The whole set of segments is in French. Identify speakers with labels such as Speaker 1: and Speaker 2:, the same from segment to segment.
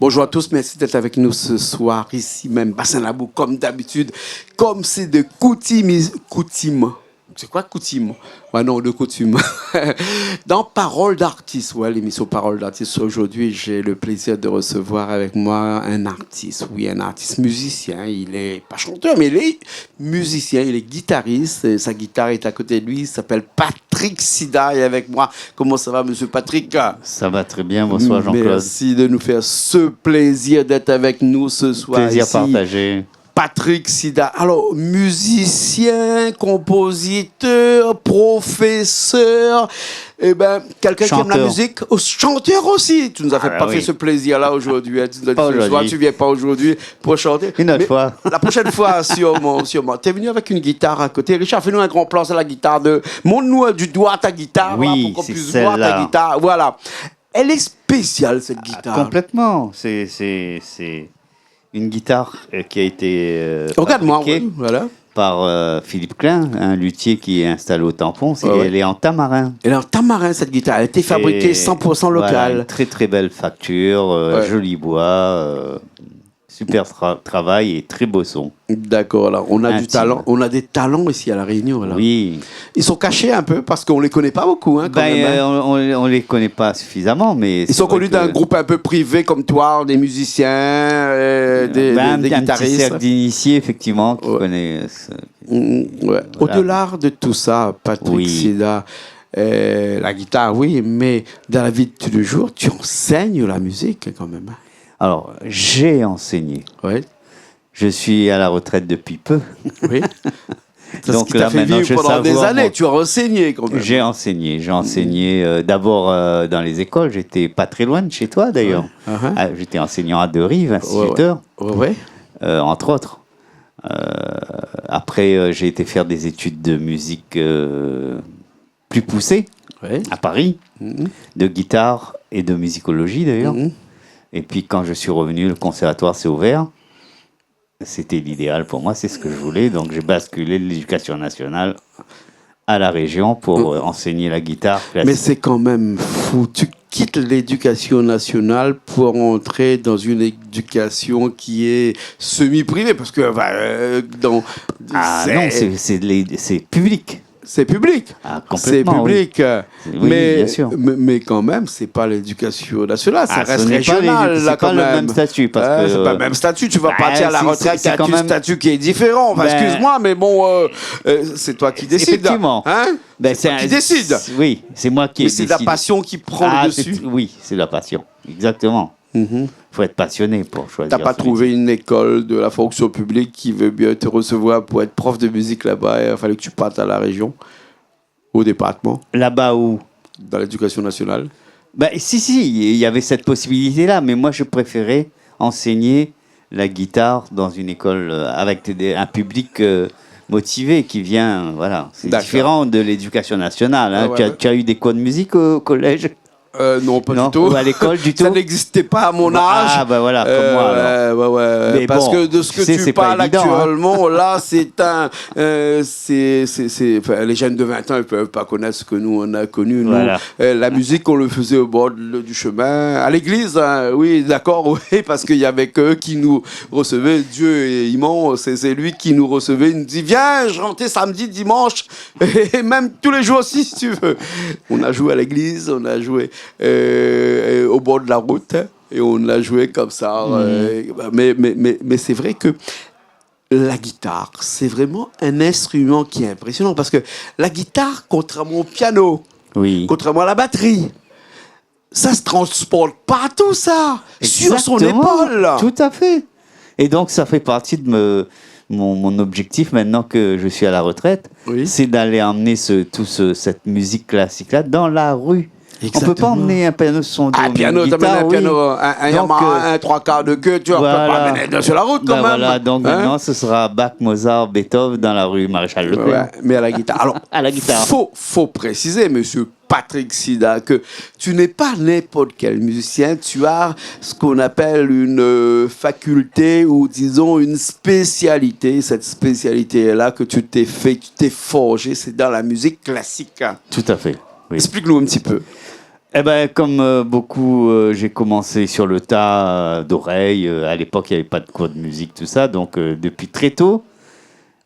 Speaker 1: Bonjour à tous, merci d'être avec nous ce soir, ici même, Bassin Labou, comme d'habitude, comme c'est de coutume. C'est quoi coutume? Ouais, non, de coutume. Dans Parole d'artiste, ouais, l'émission Parole d'artiste, aujourd'hui, j'ai le plaisir de recevoir avec moi un artiste, oui, un artiste musicien. Il est pas chanteur, mais il est musicien, il est guitariste. Et sa guitare est à côté de lui, il s'appelle Patrick Sida, et avec moi. Comment ça va, monsieur Patrick?
Speaker 2: Ça va très bien, bonsoir Jean-Claude.
Speaker 1: Merci de nous faire ce plaisir d'être avec nous ce soir.
Speaker 2: Plaisir
Speaker 1: ici.
Speaker 2: partagé.
Speaker 1: Patrick Sida. Alors, musicien, compositeur, professeur, eh ben, quelqu'un qui aime la musique, chanteur aussi. Tu nous as fait ce plaisir-là aujourd'hui. Hein. Tu nous as dit ce soir, tu viens pas aujourd'hui pour chanter.
Speaker 2: Une autre fois.
Speaker 1: La prochaine fois, sûrement. Tu es venu avec une guitare à côté. Richard, fais-nous un grand plan sur la guitare. Montre-nous du doigt ta guitare.
Speaker 2: Oui,
Speaker 1: là, pour qu'on puisse voir ta guitare. Voilà. Elle est spéciale, cette guitare.
Speaker 2: Complètement. C'est une guitare qui a été fabriquée par Philippe Klein, un luthier qui est installé au Tampon. Elle est en tamarin.
Speaker 1: Elle est en tamarin, cette guitare. Elle a été fabriquée 100% locale.
Speaker 2: Voilà, une très très belle facture, joli bois, super travail et très beau son.
Speaker 1: D'accord, là, on a du talent. On a des talents ici à La Réunion. Là.
Speaker 2: Oui.
Speaker 1: Ils sont cachés un peu parce qu'on les connaît pas beaucoup. Hein, quand même, hein.
Speaker 2: On les connaît pas suffisamment, mais
Speaker 1: ils sont connus d'un groupe un peu privé comme toi, des musiciens, des guitaristes.
Speaker 2: Un petit cercle d'initiés, effectivement, qui connaissent.
Speaker 1: Voilà. Au-delà de tout ça, Patrick Sida, la guitare, oui, mais dans la vie de tous les jours, tu enseignes la musique quand même. Hein.
Speaker 2: Alors, j'ai enseigné.
Speaker 1: Oui.
Speaker 2: Je suis à la retraite depuis peu.
Speaker 1: Oui.
Speaker 2: Donc
Speaker 1: ce qui t'a fait vivre pendant des années. Tu as enseigné quand même.
Speaker 2: J'ai enseigné d'abord dans les écoles. J'étais pas très loin de chez toi d'ailleurs. J'étais enseignant à Deux-Rives, instituteur, entre autres. Après, j'ai été faire des études de musique plus poussées à Paris, de guitare et de musicologie d'ailleurs. Et puis quand je suis revenu, le conservatoire s'est ouvert. C'était l'idéal pour moi, c'est ce que je voulais. Donc j'ai basculé de l'éducation nationale à la région pour enseigner la guitare classique.
Speaker 1: Mais c'est quand même fou. Tu quittes l'éducation nationale pour entrer dans une éducation qui est semi-privée. Parce que
Speaker 2: non, c'est public.
Speaker 1: C'est public. C'est public.
Speaker 2: Oui, bien sûr.
Speaker 1: Mais quand même, c'est pas l'éducation nationale. Ça reste régional.
Speaker 2: C'est pas le même statut.
Speaker 1: C'est pas le même statut. Tu vas partir à la retraite, c'est un statut qui est différent. Excuse-moi, mais bon, c'est toi qui décides.
Speaker 2: Effectivement.
Speaker 1: Hein? C'est toi qui décide.
Speaker 2: Oui, c'est moi qui décide.
Speaker 1: C'est la passion qui prend le dessus.
Speaker 2: Oui, c'est la passion. Exactement. Faut être passionné pour choisir.
Speaker 1: T'as pas trouvé une école de la fonction publique qui veut bien te recevoir pour être prof de musique là-bas? Il a fallu que tu partes à la région, au département.
Speaker 2: Là-bas où?
Speaker 1: Dans l'éducation nationale.
Speaker 2: Si, il y avait cette possibilité-là, mais moi je préférais enseigner la guitare dans une école avec un public motivé qui vient. Voilà, c'est différent de l'éducation nationale. Hein. Tu as eu des cours de musique au collège?
Speaker 1: Non, pas du tout.
Speaker 2: Ou à l'école du tout.
Speaker 1: Ça n'existait pas à mon âge.
Speaker 2: Ah, voilà, comme moi. Alors.
Speaker 1: Mais parce que de ce que tu parles actuellement, là, c'est les jeunes de 20 ans, ils ne peuvent pas connaître ce que nous, on a connu. Voilà. La musique, on le faisait au bord du chemin, à l'église. Hein. Oui, d'accord, oui, parce qu'il y avait eux qui nous recevaient. Dieu est immense, c'est lui qui nous recevait. Il nous dit, viens, je rentrais samedi, dimanche, et même tous les jours aussi, si tu veux. On a joué à l'église, on a joué au bord de la route et on l'a joué comme ça. Mais c'est vrai que la guitare, c'est vraiment un instrument qui est impressionnant parce que la guitare, contrairement au piano, contrairement à la batterie, ça se transporte partout, ça. Exactement. Sur son épaule.
Speaker 2: Tout à fait. Et donc, ça fait partie de mon objectif maintenant que je suis à la retraite, c'est d'aller emmener cette musique classique-là dans la rue. Exactement. On peut pas emmener un piano son
Speaker 1: un piano, un Yamaha, un 3/4 de queue, tu vois, on peut pas amener sur la route quand même.
Speaker 2: Voilà, donc maintenant ce sera Bach, Mozart, Beethoven dans la rue Maréchal Leclerc.
Speaker 1: Mais à la guitare. Alors,
Speaker 2: à la guitare.
Speaker 1: Faut préciser, monsieur Patrick Sida, que tu n'es pas n'importe quel musicien, tu as ce qu'on appelle une faculté ou disons une spécialité. Cette spécialité-là que tu t'es forgé, c'est dans la musique classique.
Speaker 2: Tout à fait.
Speaker 1: Oui. Explique-nous un petit peu.
Speaker 2: Eh ben, comme beaucoup, j'ai commencé sur le tas d'oreilles. À l'époque, il n'y avait pas de cours de musique, tout ça. Donc, depuis très tôt,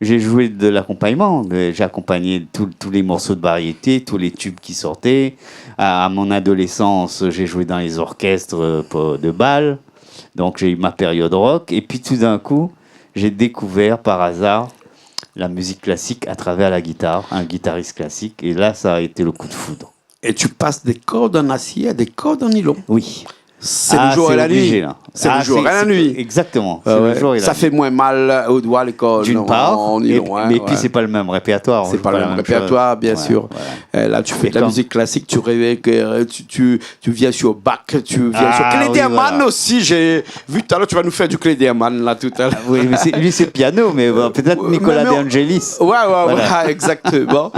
Speaker 2: j'ai joué de l'accompagnement. J'ai accompagné tous les morceaux de variété, tous les tubes qui sortaient. À mon adolescence, j'ai joué dans les orchestres de bal. Donc, j'ai eu ma période rock. Et puis, tout d'un coup, j'ai découvert par hasard la musique classique à travers la guitare, un guitariste classique. Et là, ça a été le coup de foudre.
Speaker 1: Et tu passes des cordes en acier à des cordes en nylon.
Speaker 2: Oui.
Speaker 1: C'est le jour et la nuit. C'est le jour et la nuit.
Speaker 2: Exactement.
Speaker 1: Le jour et ça fait moins mal aux doigts les cordes.
Speaker 2: D'une part,
Speaker 1: en nylon,
Speaker 2: mais puis c'est pas le même répertoire.
Speaker 1: C'est pas le même répertoire, bien sûr. Là, tu fais de la musique classique, tu rêves que tu viens sur Bach, tu viens sur Klederman aussi. J'ai vu tout à l'heure, tu vas nous faire du Klederman là tout à l'heure.
Speaker 2: Oui, mais lui c'est piano, mais peut-être Nicolas De Angelis.
Speaker 1: Ouais, exactement.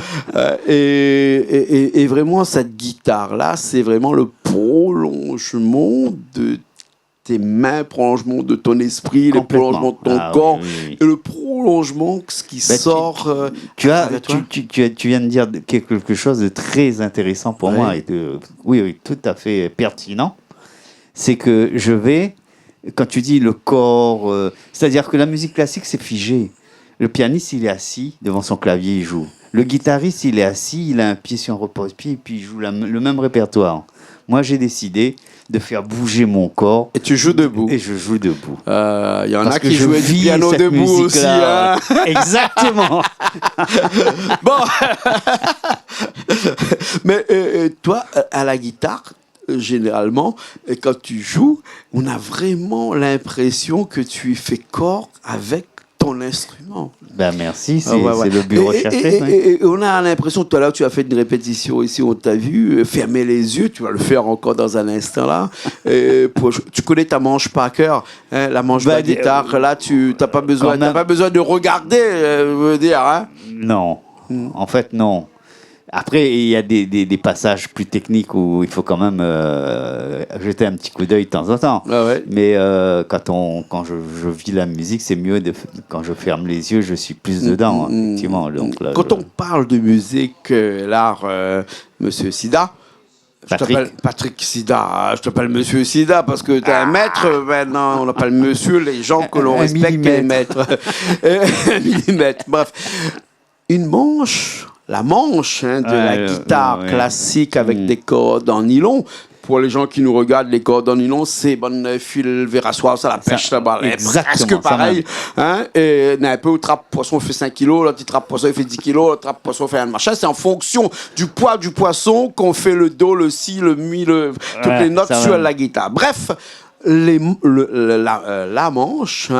Speaker 1: Et vraiment cette guitare là, c'est vraiment le prolongement de tes mains, prolongement de ton esprit, le prolongement de ton corps, et le prolongement ce qui sort.
Speaker 2: Tu viens de dire quelque chose de très intéressant pour moi, et oui, tout à fait pertinent. C'est que quand tu dis le corps, c'est-à-dire que la musique classique, c'est figé. Le pianiste, il est assis devant son clavier, il joue. Le guitariste, il est assis, il a un pied sur un repose-pied, et puis il joue le même répertoire. Moi, j'ai décidé de faire bouger mon corps.
Speaker 1: Et tu joues debout.
Speaker 2: Et je joue debout.
Speaker 1: Il y en a qui jouent du piano debout aussi. Hein.
Speaker 2: Exactement.
Speaker 1: Bon. Mais toi, à la guitare, généralement, quand tu joues, on a vraiment l'impression que tu fais corps avec ton instrument.
Speaker 2: Ben merci, c'est le but recherché.
Speaker 1: Et on a l'impression, tout à l'heure, tu as fait une répétition ici, on t'a vu, fermer les yeux, tu vas le faire encore dans un instant là. Tu connais ta manche par cœur, hein, la manche de la guitare, là, tu n'as pas besoin de regarder, je veux dire. Hein.
Speaker 2: Non, en fait, non. Après, il y a des passages plus techniques où il faut quand même jeter un petit coup d'œil de temps en temps.
Speaker 1: Ah ouais.
Speaker 2: Mais quand je vis la musique, c'est mieux quand je ferme les yeux, je suis plus dedans, effectivement. Donc, là,
Speaker 1: quand on parle de musique, l'art, Monsieur Sida, je t'appelle Patrick Sida, je t'appelle Monsieur Sida parce que t'es un maître maintenant, on appelle Monsieur les gens que l'on respecte les maîtres. Un millimètre, bref. Une manche... La manche de la guitare classique avec des cordes en nylon. Pour les gens qui nous regardent, les cordes en nylon, c'est bonne fil verrasoir, ça la pêche là-bas. Presque pareil. Hein? Et un peu, le trappe-poisson fait 5 kilos, le petit trappe-poisson fait 10 kilos, le trappe-poisson fait un machin. C'est en fonction du poids du poisson qu'on fait le do, le si, le mi, toutes les notes sur la guitare. Bref, la manche,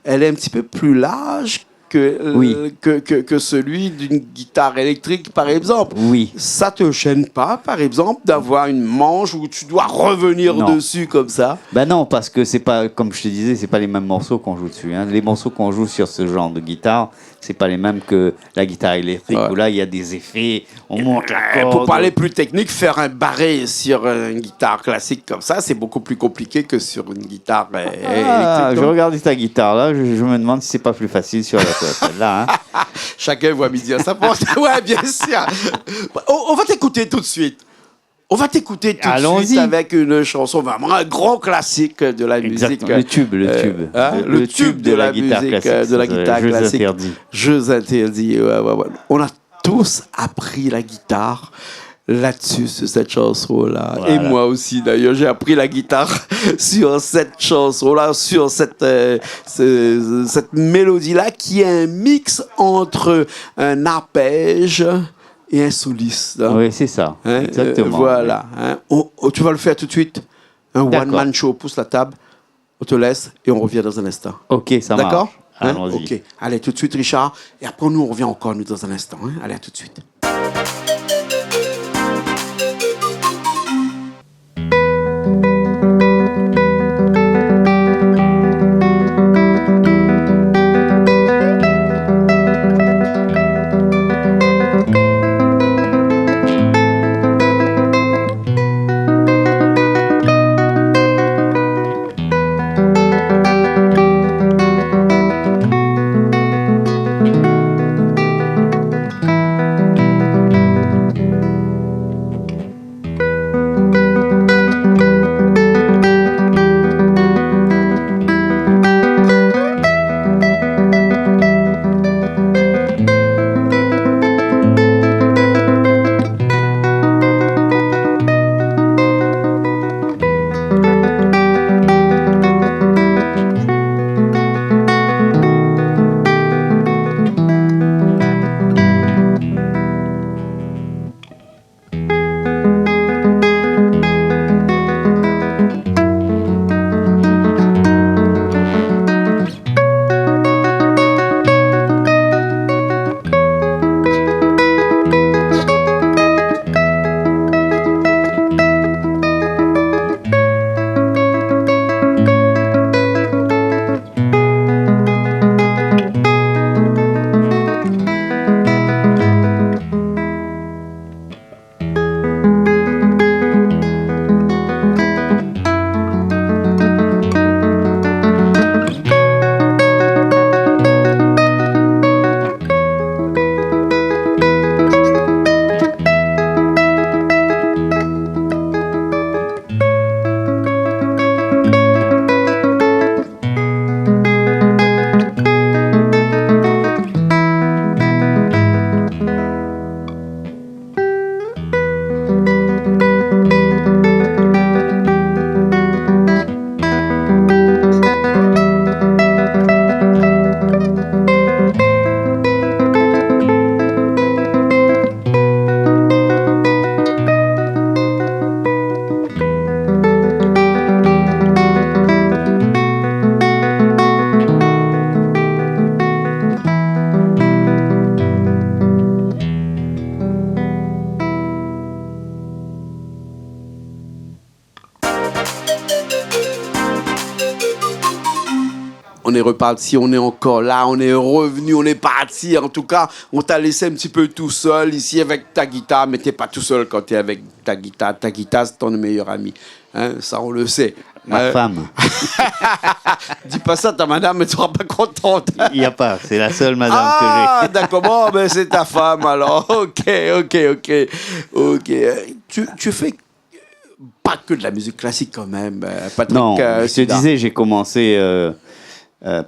Speaker 1: elle est un petit peu plus large que celui d'une guitare électrique, par exemple.
Speaker 2: Oui.
Speaker 1: Ça te gêne pas, par exemple, d'avoir une manche où tu dois revenir dessus comme ça?
Speaker 2: Ben non, parce que c'est pas, comme je te disais, c'est pas les mêmes morceaux qu'on joue dessus. Hein. Les morceaux qu'on joue sur ce genre de guitare, c'est pas les mêmes que la guitare électrique où là il y a des effets, on monte la corde.
Speaker 1: Pour parler plus technique, faire un barré sur une guitare classique comme ça, c'est beaucoup plus compliqué que sur une guitare électrique.
Speaker 2: Je regarde ta guitare là, je me demande si c'est pas plus facile sur celle-là. Hein.
Speaker 1: Chacun voit midi à sa porte. Ouais, bien sûr. On va t'écouter tout de suite. On va t'écouter tout de suite avec une chanson, vraiment un grand classique de la musique.
Speaker 2: Le tube.
Speaker 1: Le tube de la guitare classique. Jeux interdits. Ouais. On a tous appris la guitare là-dessus, sur cette chanson-là. Voilà. Et moi aussi, d'ailleurs, j'ai appris la guitare sur cette chanson-là, sur cette mélodie-là, qui est un mix entre un arpège et un soliste. Hein.
Speaker 2: Oui, c'est ça.
Speaker 1: Hein?
Speaker 2: Exactement.
Speaker 1: Voilà. Hein? Tu vas le faire tout de suite. Un one-man show. Pousse la table, on te laisse et on revient dans un instant.
Speaker 2: Ok, ça marche.
Speaker 1: D'accord?
Speaker 2: Allons-y.
Speaker 1: Ok. Allez, tout de suite, Richard. Et après, nous, on revient encore, nous, dans un instant. Hein? Allez, à tout de suite. On est reparti, on est encore là, on est revenu, on est parti. En tout cas, on t'a laissé un petit peu tout seul ici avec ta guitare, mais t'es pas tout seul quand t'es avec ta guitare. Ta guitare, c'est ton meilleur ami. Hein, ça, on le sait.
Speaker 2: Ma femme.
Speaker 1: Dis pas ça, ta madame ne sera pas contente.
Speaker 2: Il n'y a pas, c'est la seule madame que j'ai.
Speaker 1: Ah, d'accord, bon, ben c'est ta femme alors. Ok. Tu fais pas que de la musique classique quand même, Patrick.
Speaker 2: Non, je te disais, j'ai commencé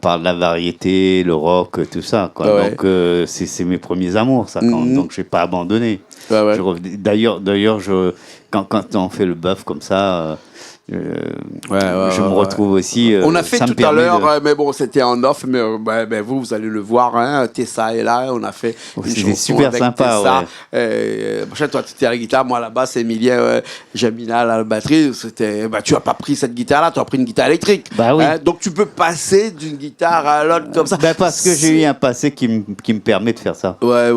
Speaker 2: par la variété, le rock, tout ça. Quoi.
Speaker 1: Ouais.
Speaker 2: Donc, c'est mes premiers amours, ça. Donc, je n'ai pas abandonné.
Speaker 1: Ouais.
Speaker 2: D'ailleurs, quand on fait le bœuf comme ça... je me retrouve aussi.
Speaker 1: On a fait tout à l'heure, mais bon, c'était en off, mais vous allez le voir. Hein, Tessa est là, on a fait une chanson
Speaker 2: super
Speaker 1: avec
Speaker 2: sympa.
Speaker 1: Tessa. Toi, tu étais à la guitare, moi à la basse, Emilien, Jamina à la batterie. Tu n'as pas pris cette guitare-là, tu as pris une guitare électrique.
Speaker 2: Bah oui.
Speaker 1: Hein, donc tu peux passer d'une guitare à l'autre comme ça.
Speaker 2: Parce que j'ai eu un passé qui me permet de faire ça.
Speaker 1: Ouais.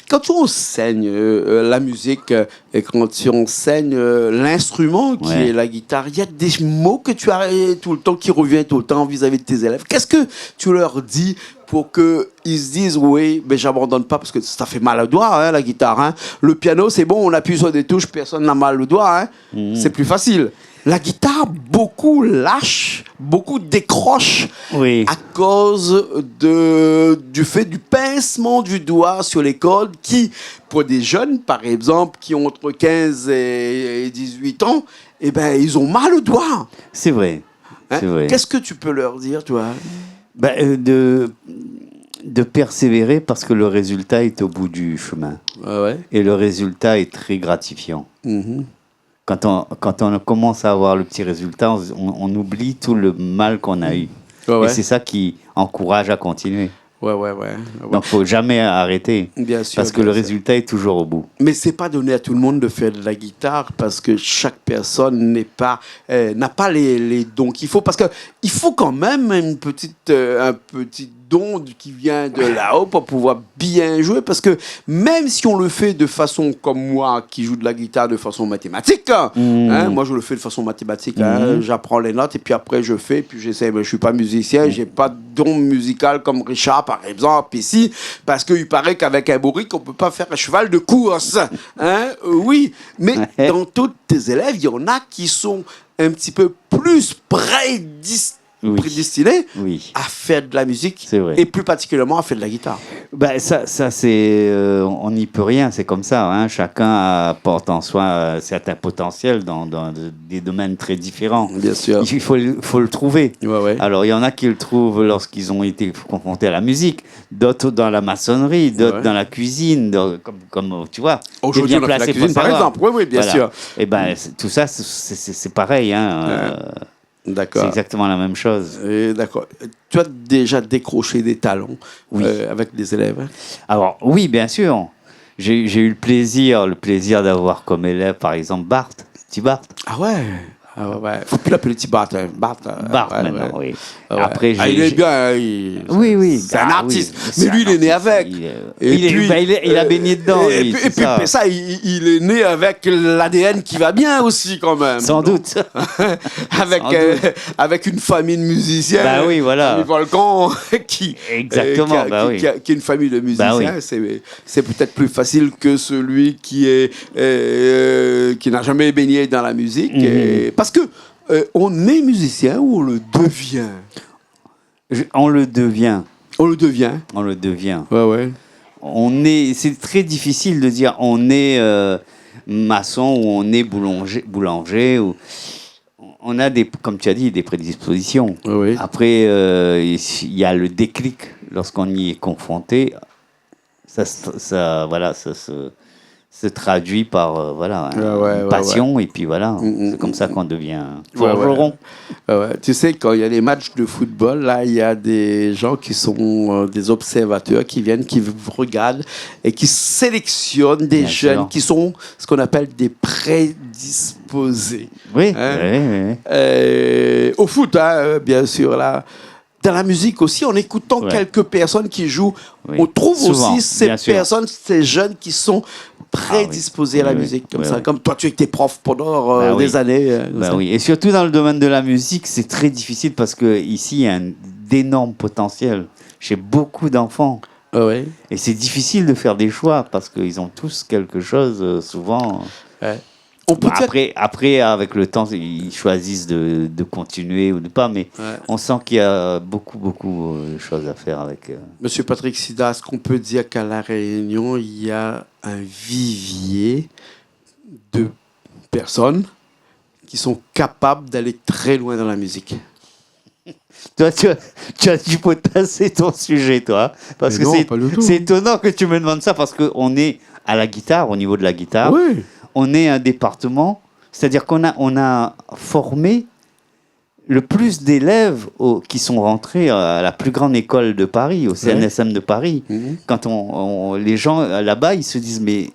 Speaker 1: Quand tu enseignes la musique et quand tu enseignes l'instrument qui est la guitare, il y a des mots que tu as tout le temps, qui reviennent tout le temps vis-à-vis de tes élèves. Qu'est-ce que tu leur dis pour qu'ils se disent, oui, mais j'abandonne pas parce que ça fait mal au doigt, hein, la guitare. Hein. Le piano, c'est bon, on appuie sur des touches, personne n'a mal au doigt. Hein. C'est plus facile. La guitare, beaucoup lâchent, beaucoup décrochent à cause du fait du pincement du doigt sur les cordes qui, pour des jeunes, par exemple, qui ont entre 15 et 18 ans, eh ben, ils ont mal au doigt.
Speaker 2: C'est vrai.
Speaker 1: Hein?
Speaker 2: C'est vrai.
Speaker 1: Qu'est-ce que tu peux leur dire, toi?
Speaker 2: De persévérer parce que le résultat est au bout du chemin. Et le résultat est très gratifiant. Quand on commence à avoir le petit résultat, on oublie tout le mal qu'on a eu. Et c'est ça qui encourage à continuer. Donc, il ne faut jamais arrêter.
Speaker 1: Bien sûr,
Speaker 2: parce que le résultat est toujours au bout.
Speaker 1: Mais ce n'est pas donné à tout le monde de faire de la guitare parce que chaque personne n'a pas les dons qu'il faut. Parce qu'il faut quand même un petit don qui vient de là-haut pour pouvoir bien jouer. Parce que même si on le fait de façon comme moi, qui joue de la guitare de façon mathématique, moi je le fais de façon mathématique, j'apprends les notes et puis après je fais, puis j'essaie. Mais je ne suis pas musicien, je n'ai pas de don musical comme Richard par exemple ici, parce qu'il paraît qu'avec un bourrique on ne peut pas faire un cheval de course. Oui, mais dans tous tes élèves, il y en a qui sont un petit peu plus prédestinés à faire de la musique et plus particulièrement à faire de la guitare.
Speaker 2: Ça c'est, on n'y peut rien, c'est comme ça. Hein. Chacun apporte en soi un certain potentiel dans des domaines très différents.
Speaker 1: Bien sûr.
Speaker 2: Il faut le trouver. Alors il y en a qui le trouvent lorsqu'ils ont été confrontés à la musique, d'autres dans la maçonnerie, d'autres dans la cuisine, comme tu vois.
Speaker 1: Aujourd'hui, on a fait la cuisine par exemple. Oui, bien sûr.
Speaker 2: Et tout ça, c'est pareil. Hein.
Speaker 1: D'accord.
Speaker 2: C'est exactement la même chose.
Speaker 1: D'accord. Tu as déjà décroché des talons avec des élèves?
Speaker 2: Alors, oui, bien sûr. J'ai eu le plaisir d'avoir comme élève, par exemple, Petit Bart.
Speaker 1: Ah ouais. Faut plus l'appeler petit Bart. Bart
Speaker 2: maintenant, oui. Après,
Speaker 1: il est bien.
Speaker 2: Oui.
Speaker 1: C'est un artiste. Mais lui, il est né avec.
Speaker 2: Il a baigné dedans.
Speaker 1: Et puis ça, il est né avec l'ADN qui va bien aussi, quand même.
Speaker 2: Sans doute.
Speaker 1: Avec une famille de musiciens.
Speaker 2: Bah oui, voilà.
Speaker 1: Volcan qui est une famille de musiciens. C'est peut-être plus facile que celui qui n'a jamais baigné dans la musique. Parce que on est musicien ou on le devient?
Speaker 2: On le devient.
Speaker 1: On le devient.
Speaker 2: On le devient.
Speaker 1: Ouais.
Speaker 2: C'est très difficile de dire on est maçon ou on est boulanger ou on a comme tu as dit, des prédispositions.
Speaker 1: Oui.
Speaker 2: Après, il y a le déclic lorsqu'on y est confronté. Ça se traduit par une passion et puis voilà, c'est comme ça qu'on devient forgeron.
Speaker 1: Tu sais, quand il y a des matchs de football, là, il y a des gens qui sont des observateurs qui viennent, qui regardent et qui sélectionnent des jeunes qui sont ce qu'on appelle des prédisposés.
Speaker 2: Oui.
Speaker 1: Au foot, bien sûr, là. dans la musique aussi, en écoutant quelques personnes qui jouent, on trouve
Speaker 2: souvent,
Speaker 1: aussi ces personnes, ces jeunes qui sont prédisposés à la musique, comme ça. Comme toi, tu étais prof pendant des années.
Speaker 2: Oui, et surtout dans le domaine de la musique, c'est très difficile parce qu'ici, il y a d'énormes potentiels chez beaucoup d'enfants. Et c'est difficile de faire des choix parce qu'ils ont tous quelque chose, souvent. On peut après, avec le temps, ils choisissent de continuer ou de pas, mais on sent qu'il y a beaucoup de choses à faire avec.
Speaker 1: Monsieur Patrick Sida, est-ce qu'on peut dire qu'à La Réunion, il y a un vivier de personnes qui sont capables d'aller très loin dans la musique?
Speaker 2: Toi, tu as dû potasser ton sujet, toi. Parce que c'est étonnant que tu me demandes ça, parce qu'on est à la guitare, au niveau de la guitare.
Speaker 1: Oui.
Speaker 2: On est un département, c'est-à-dire qu'on a formé le plus d'élèves qui sont rentrés à la plus grande école de Paris, au CNSM de Paris. Quand les gens là-bas, ils se disent, mais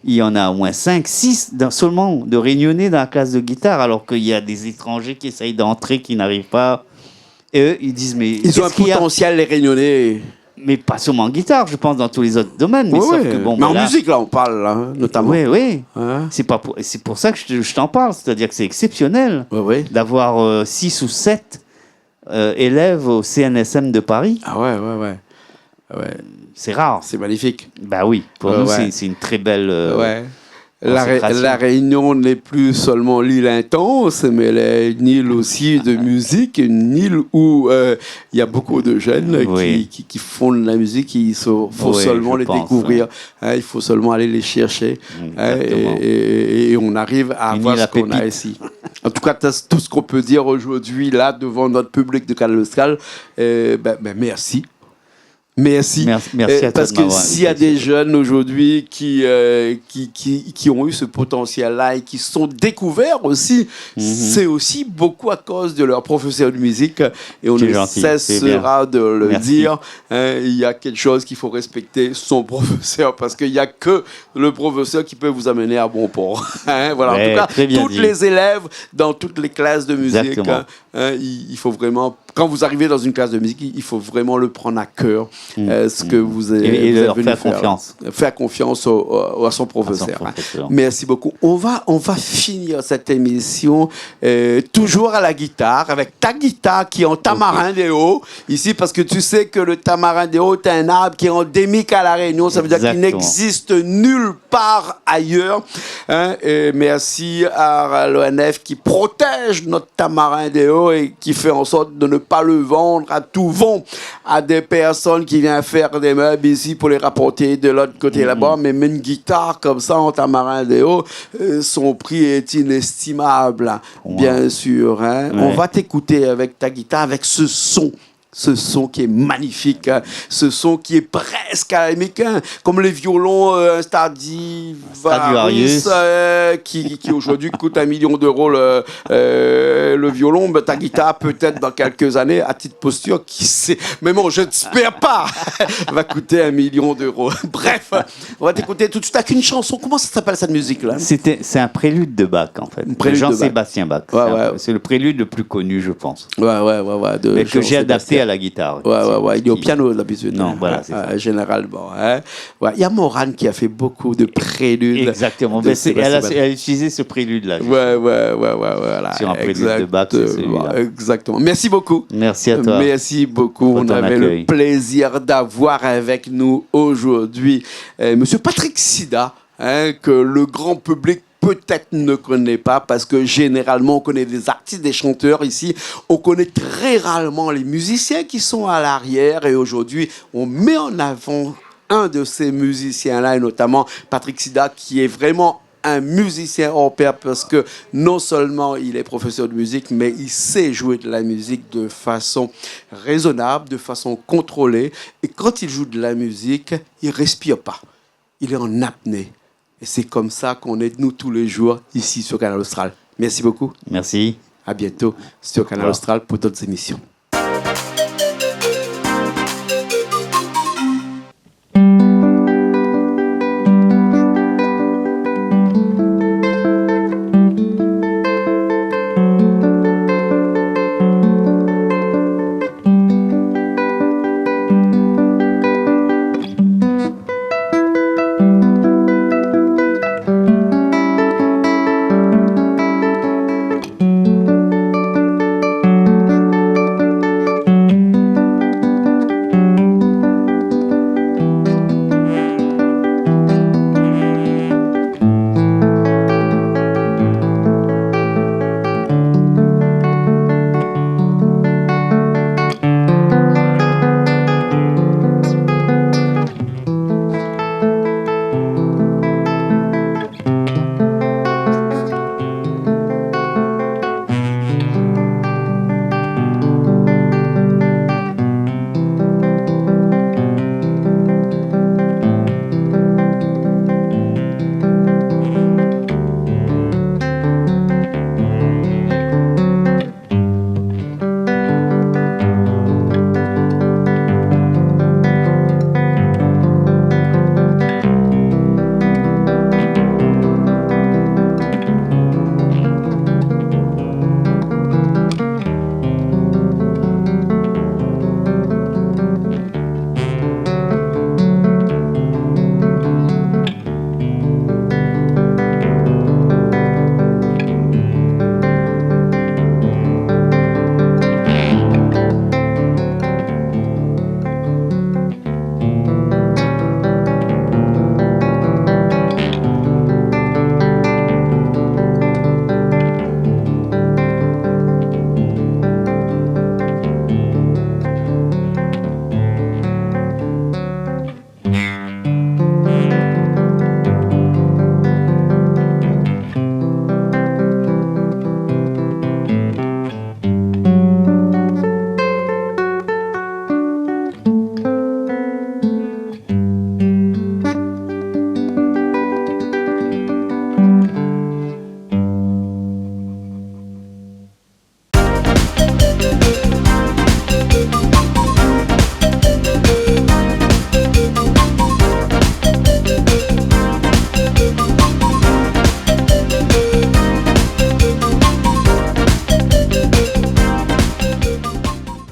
Speaker 2: il y en a au moins 5, 6 seulement de Réunionnais dans la classe de guitare, alors qu'il y a des étrangers qui essayent d'entrer, qui n'arrivent pas. Et eux, ils disent, mais...
Speaker 1: Ils ont un potentiel, les Réunionnais.
Speaker 2: Mais pas seulement en guitare, je pense, dans tous les autres domaines. Mais, sauf que,
Speaker 1: mais en musique, là, on parle, notamment.
Speaker 2: Oui. C'est pour ça que je t'en parle. C'est-à-dire que c'est exceptionnel d'avoir 6 ou 7 élèves au CNSM de Paris.
Speaker 1: Ah ouais.
Speaker 2: C'est rare.
Speaker 1: C'est magnifique.
Speaker 2: Bah oui, pour nous, c'est une très belle...
Speaker 1: La Réunion n'est plus seulement l'île intense, mais elle est une île aussi de musique, une île où il y a beaucoup de jeunes qui font de la musique. Il faut seulement les découvrir, il faut seulement aller les chercher, et on arrive à avoir ce qu'on a ici. En tout cas, tout ce qu'on peut dire aujourd'hui, là, devant notre public de Canal Austral. Merci. Merci à toi. Parce que s'il y a des jeunes aujourd'hui qui ont eu ce potentiel-là et qui se sont découverts aussi, c'est aussi beaucoup à cause de leur professeur de musique. Et on ne cessera de le dire. Il y a quelque chose qu'il faut respecter, son professeur, parce qu'il n'y a que le professeur qui peut vous amener à bon port. Voilà. En tout cas, tous les élèves dans toutes les classes de musique, il faut vraiment... Quand vous arrivez dans une classe de musique, il faut vraiment le prendre à cœur, ce que vous avez
Speaker 2: leur faire confiance.
Speaker 1: Faire confiance à son professeur. Merci beaucoup. On va finir cette émission toujours à la guitare, avec ta guitare qui est en tamarin des hauts, ici, parce que tu sais que le tamarin des hauts est un arbre qui est endémique à La Réunion. Ça veut dire qu'il n'existe nulle part ailleurs. Et merci à l'ONF qui protège notre tamarin des hauts et qui fait en sorte de ne pas le vendre à tout vent à des personnes qui viennent faire des meubles ici pour les rapporter de l'autre côté là-bas. Mais une guitare comme ça en tamarin des hauts, son prix est inestimable, bien sûr. On va t'écouter avec ta guitare, avec ce son qui est magnifique, ce son qui est presque américain, comme les violons Stradivarius, qui aujourd'hui coûte 1 million d'euros le violon. Mais ta guitare, peut-être dans quelques années, à titre posture, qui sait, mais bon, je n'espère pas, va coûter 1 million d'euros. Bref, on va t'écouter tout de suite avec une chanson. Comment ça s'appelle cette musique-là?
Speaker 2: C'est un prélude de Bach, en fait. Jean-Sébastien Bach. C'est le prélude le plus connu, je pense.
Speaker 1: Mais
Speaker 2: que j'ai adapté à la guitare.
Speaker 1: Il est au piano d'habitude.
Speaker 2: Non, voilà, c'est ça.
Speaker 1: Généralement. Il y a Morane qui a fait beaucoup de préludes.
Speaker 2: Exactement. Elle a utilisé ce prélude-là.
Speaker 1: Voilà.
Speaker 2: Sur un prélude de Bach, c'est celui-là.
Speaker 1: Exactement. Merci beaucoup.
Speaker 2: Merci à toi.
Speaker 1: Merci beaucoup. On avait le plaisir d'avoir avec nous aujourd'hui Monsieur Patrick Sida, que le grand public peut-être ne connaît pas, parce que généralement on connaît des artistes, des chanteurs ici, on connaît très rarement les musiciens qui sont à l'arrière, et aujourd'hui on met en avant un de ces musiciens-là, et notamment Patrick Sida, qui est vraiment un musicien hors pair, parce que non seulement il est professeur de musique, mais il sait jouer de la musique de façon raisonnable, de façon contrôlée, et quand il joue de la musique, il respire pas, il est en apnée. Et c'est comme ça qu'on est, nous, tous les jours, ici sur Canal Austral. Merci beaucoup.
Speaker 2: Merci.
Speaker 1: À bientôt sur Canal Austral pour d'autres émissions.